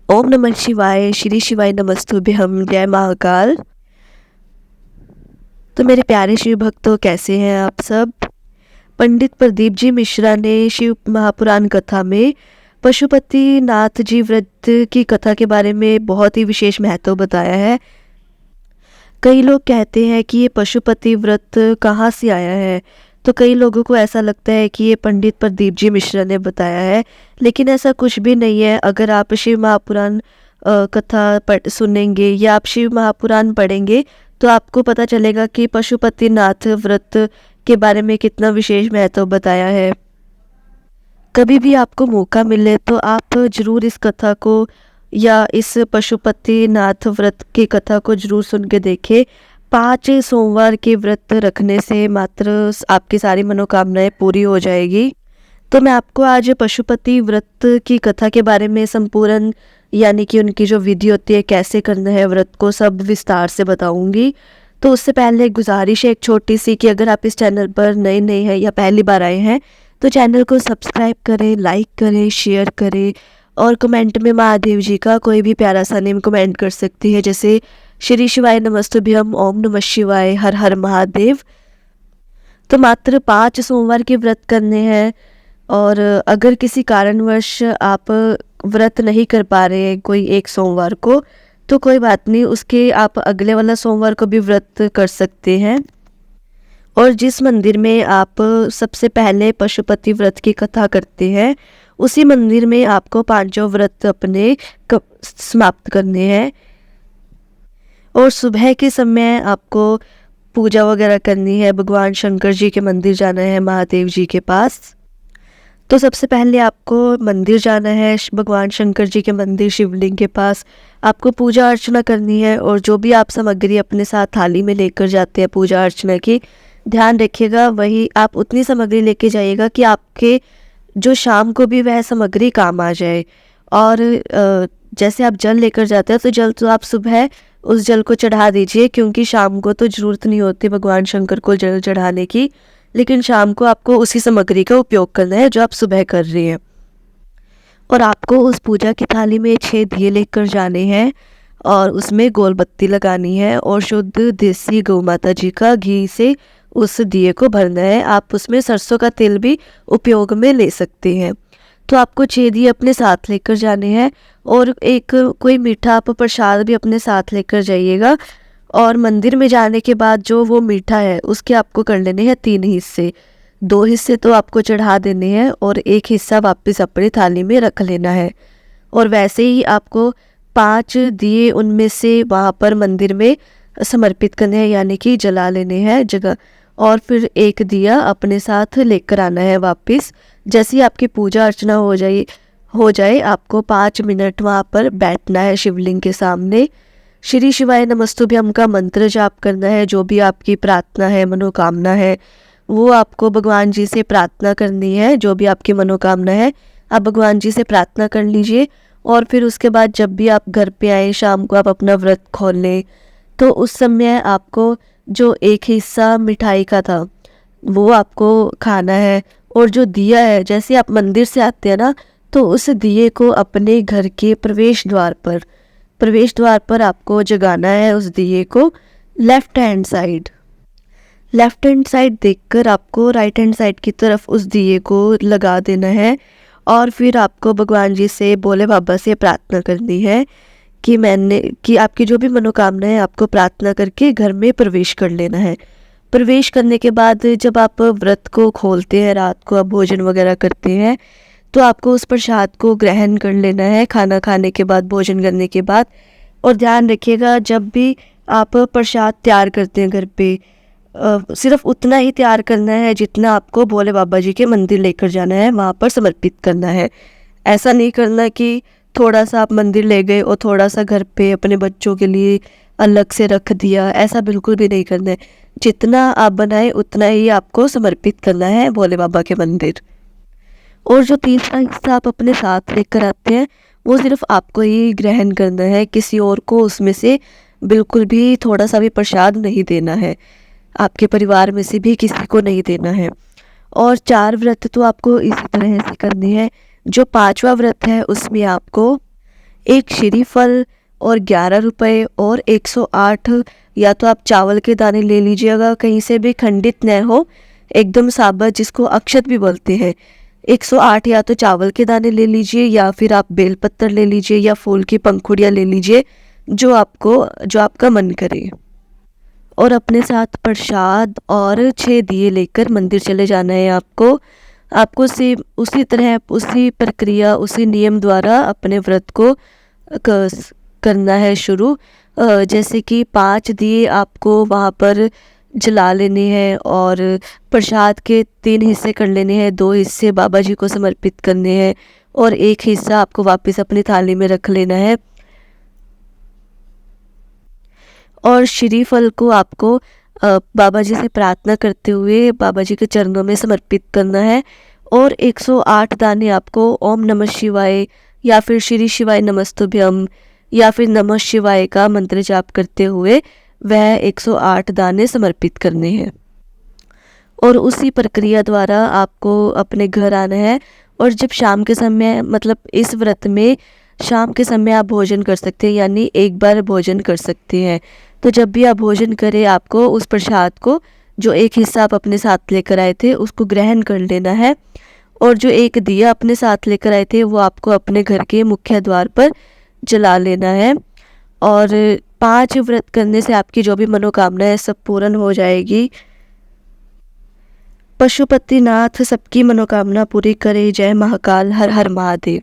ओम नमः शिवाय, श्री शिवाय नमस्तुभ्यं, जय महाकाल। तो मेरे प्यारे शिव भक्तों, कैसे हैं आप सब। पंडित प्रदीप जी मिश्रा ने शिव महापुराण कथा में पशुपति नाथ जी व्रत की कथा के बारे में बहुत ही विशेष महत्व बताया है। कई लोग कहते हैं कि ये पशुपति व्रत कहाँ से आया है, तो कई लोगों को ऐसा लगता है कि ये पंडित प्रदीप जी मिश्रा ने बताया है, लेकिन ऐसा कुछ भी नहीं है। अगर आप शिव महापुराण कथा सुनेंगे या आप शिव महापुराण पढ़ेंगे तो आपको पता चलेगा कि पशुपति नाथ व्रत के बारे में कितना विशेष महत्व बताया है। कभी भी आपको मौका मिले तो आप ज़रूर इस कथा को या इस पशुपति नाथ व्रत की कथा को ज़रूर सुन के देखें। 5 सोमवार के व्रत रखने से मात्र आपकी सारी मनोकामनाएं पूरी हो जाएगी। तो मैं आपको आज पशुपति व्रत की कथा के बारे में संपूर्ण यानी कि उनकी जो विधि होती है, कैसे करना है व्रत को, सब विस्तार से बताऊंगी। तो उससे पहले एक गुजारिश है एक छोटी सी, कि अगर आप इस चैनल पर नए हैं या पहली बार आए हैं तो चैनल को सब्सक्राइब करें, लाइक करें, शेयर करें और कमेंट में महादेव जी का कोई भी प्यारा सा नेम कमेंट कर सकती है, जैसे श्री शिवाय नमस्तुभ्यम, ओम नमः शिवाय, हर हर महादेव। तो मात्र 5 सोमवार के व्रत करने हैं और अगर किसी कारणवश आप व्रत नहीं कर पा रहे हैं कोई एक सोमवार को, तो कोई बात नहीं, उसके आप अगले वाला सोमवार को भी व्रत कर सकते हैं। और जिस मंदिर में आप सबसे पहले पशुपति व्रत की कथा करते हैं, उसी मंदिर में आपको 5 व्रत अपने समाप्त करने हैं। और सुबह के समय आपको पूजा वगैरह करनी है, भगवान शंकर जी के मंदिर जाना है, महादेव जी के पास। तो सबसे पहले आपको मंदिर जाना है, भगवान शंकर जी के मंदिर शिवलिंग के पास आपको पूजा अर्चना करनी है। और जो भी आप सामग्री अपने साथ थाली में लेकर जाते हैं पूजा अर्चना की, ध्यान रखिएगा वही आप उतनी सामग्री लेके जाइएगा कि आपके जो शाम को भी वह सामग्री काम आ जाए। और जैसे आप जल लेकर जाते हैं तो जल तो आप सुबह उस जल को चढ़ा दीजिए, क्योंकि शाम को तो ज़रूरत नहीं होती भगवान शंकर को जल चढ़ाने की, लेकिन शाम को आपको उसी सामग्री का उपयोग करना है जो आप सुबह कर रही हैं। और आपको उस पूजा की थाली में 6 दिए लेकर जाने हैं और उसमें गोल बत्ती लगानी है और शुद्ध देसी गौ माता जी का घी से उस दिए को भरना है। आप उसमें सरसों का तेल भी उपयोग में ले सकते हैं। तो आपको 6 दिए अपने साथ लेकर जाने हैं और एक कोई मीठा आप प्रसाद भी अपने साथ लेकर जाइएगा। और मंदिर में जाने के बाद जो वो मीठा है उसके आपको कर लेने हैं 3 हिस्से। 2 हिस्से तो आपको चढ़ा देने हैं और 1 हिस्सा वापस अपनी थाली में रख लेना है। और वैसे ही आपको 5 दिए उनमें से वहाँ पर मंदिर में समर्पित करने हैं, यानी कि जला लेने हैं जगह। और फिर 1 दिया अपने साथ लेकर आना है वापस। जैसे ही आपकी पूजा अर्चना हो जाए आपको 5 मिनट वहाँ पर बैठना है शिवलिंग के सामने। श्री शिवाय नमस्तुभ्यम का मंत्र जाप करना है। जो भी आपकी प्रार्थना है, मनोकामना है, वो आपको भगवान जी से प्रार्थना करनी है। जो भी आपकी मनोकामना है आप भगवान जी से प्रार्थना कर लीजिए। और फिर उसके बाद जब भी आप घर पे आए, शाम को आप अपना व्रत खोल लें, तो उस समय आपको जो 1 हिस्सा मिठाई का था वो आपको खाना है। और जो दिया है, जैसे आप मंदिर से आते हैं ना, तो उस दिए को अपने घर के प्रवेश द्वार पर आपको जगाना है। उस दिए को लेफ्ट हैंड साइड देखकर आपको राइट हैंड साइड की तरफ उस दिए को लगा देना है। और फिर आपको भगवान जी से, भोले बाबा से प्रार्थना करनी है कि आपकी जो भी मनोकामना है आपको प्रार्थना करके घर में प्रवेश कर लेना है। प्रवेश करने के बाद जब आप व्रत को खोलते हैं, रात को आप भोजन वगैरह करते हैं, तो आपको उस प्रसाद को ग्रहण कर लेना है खाना खाने के बाद, भोजन करने के बाद। और ध्यान रखिएगा जब भी आप प्रसाद तैयार करते हैं घर पे, सिर्फ उतना ही तैयार करना है जितना आपको भोले बाबा जी के मंदिर लेकर जाना है, वहाँ पर समर्पित करना है। ऐसा नहीं करना कि थोड़ा सा आप मंदिर ले गए और थोड़ा सा घर पे अपने बच्चों के लिए अलग से रख दिया, ऐसा बिल्कुल भी नहीं करना है। जितना आप बनाए उतना ही आपको समर्पित करना है भोले बाबा के मंदिर। और जो तीसरा हिस्सा आप अपने साथ लेकर आते हैं वो सिर्फ आपको ही ग्रहण करना है, किसी और को उसमें से बिल्कुल भी थोड़ा सा भी प्रसाद नहीं देना है, आपके परिवार में से भी किसी को नहीं देना है। और 4 व्रत तो आपको इसी तरह से करने हैं। जो 5वां व्रत है उसमें आपको एक श्रीफल और 11 रुपये और 108, या तो आप चावल के दाने ले लीजिएगा, कहीं से भी खंडित न हो, एकदम साबुत, जिसको अक्षत भी बोलते हैं। 108 या तो चावल के दाने ले लीजिए, या फिर आप बेलपत्र ले लीजिए, या फूल की पंखुड़ियाँ ले लीजिए, जो आपका मन करे। और अपने साथ प्रसाद और 6 दिए लेकर मंदिर चले जाना है आपको सेम उसी तरह, उसी प्रक्रिया, उसी नियम द्वारा अपने व्रत को करना है शुरू। जैसे कि 5 दिए आपको वहाँ पर जला लेने हैं, और प्रसाद के 3 हिस्से कर लेने हैं। 2 हिस्से बाबा जी को समर्पित करने हैं, और 1 हिस्सा आपको वापस अपनी थाली में रख लेना है। और श्रीफल को आपको बाबा जी से प्रार्थना करते हुए बाबा जी के चरणों में समर्पित करना है। और 108 दाने आपको ओम नमः शिवाय, या फिर श्री शिवाय नमस्तुभ्यम, या फिर नमः शिवाय का मंत्र जाप करते हुए वह 108 दाने समर्पित करने हैं। और उसी प्रक्रिया द्वारा आपको अपने घर आना है। और जब शाम के समय, मतलब इस व्रत में शाम के समय आप भोजन कर सकते हैं, यानी एक बार भोजन कर सकते हैं। तो जब भी आप भोजन करें, आपको उस प्रसाद को, जो 1 हिस्सा आप अपने साथ लेकर आए थे, उसको ग्रहण कर लेना है। और जो 1 दिया अपने साथ लेकर आए थे, वो आपको अपने घर के मुख्य द्वार पर जला लेना है। और 5 व्रत करने से आपकी जो भी मनोकामना है सब पूर्ण हो जाएगी। पशुपतिनाथ सबकी मनोकामना पूरी करे। जय महाकाल, हर हर महादेव।